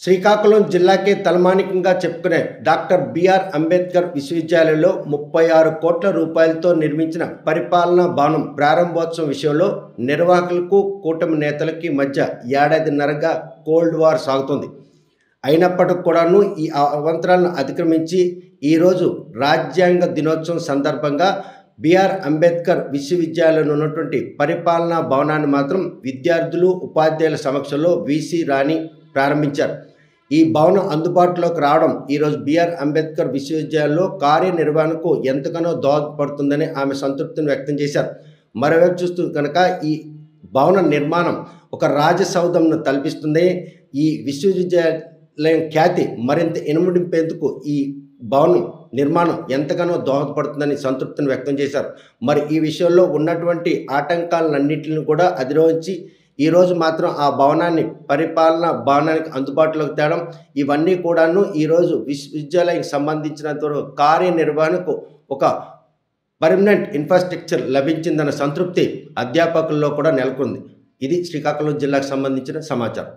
శ్రీకాకుళం జిల్లాకే తలమానికంగా చెప్పుకునే doctor BR Ambedkar విశ్వవిద్యాలయంలో 36 కోట్ల రూపాయలతో నిర్మించిన పరిపాలనా భవనం ప్రారంభోత్సవం విషయంలో నిర్వాహకులకు కూటమి నేతలకి మధ్య ఏడాదిన్నరగా కోల్డ్ వార్ సాగుతోంది. అయినప్పటికి కూడాను ఈ అవాంతరాలను అతిక్రమించి ఈరోజు రాజ్యాంగ దినోత్సవం సందర్భంగా బిఆర్ అంబేద్కర్ విశ్వవిద్యాలయంలో ఉన్నటువంటి పరిపాలనా భవనాన్ని మాత్రం విద్యార్థులు ఉపాధ్యాయుల సమక్షంలో వీసీ రాణి ప్రారంభించారు. ఈ భవనం అందుబాటులోకి రావడం ఈరోజు బిఆర్ అంబేద్కర్ విశ్వవిద్యాలయంలో కార్యనిర్వహణకు ఎంతగానో దోహదపడుతుందని ఆమె సంతృప్తిని వ్యక్తం చేశారు. మరోవైపు చూస్తూ కనుక ఈ భవన నిర్మాణం ఒక రాజసౌధంను తలపిస్తుంది. ఈ విశ్వవిద్యాలయం ఖ్యాతి మరింత ఇనుమడింపేందుకు ఈ భవనం నిర్మాణం ఎంతగానో దోహదపడుతుందని సంతృప్తిని వ్యక్తం చేశారు. మరి ఈ విషయంలో ఉన్నటువంటి ఆటంకాలన్నింటిని కూడా అధిరోహించి ఈరోజు మాత్రం ఆ భవనాన్ని పరిపాలనా భవనానికి అందుబాటులోకి తేవడం, ఇవన్నీ కూడాను ఈరోజు విశ్వవిద్యాలయానికి సంబంధించినంత వరకు కార్యనిర్వహణకు ఒక పర్మనెంట్ ఇన్ఫ్రాస్ట్రక్చర్ లభించిందన్న సంతృప్తి అధ్యాపకుల్లో కూడా నెలకొంది. ఇది శ్రీకాకుళం జిల్లాకు సంబంధించిన సమాచారం.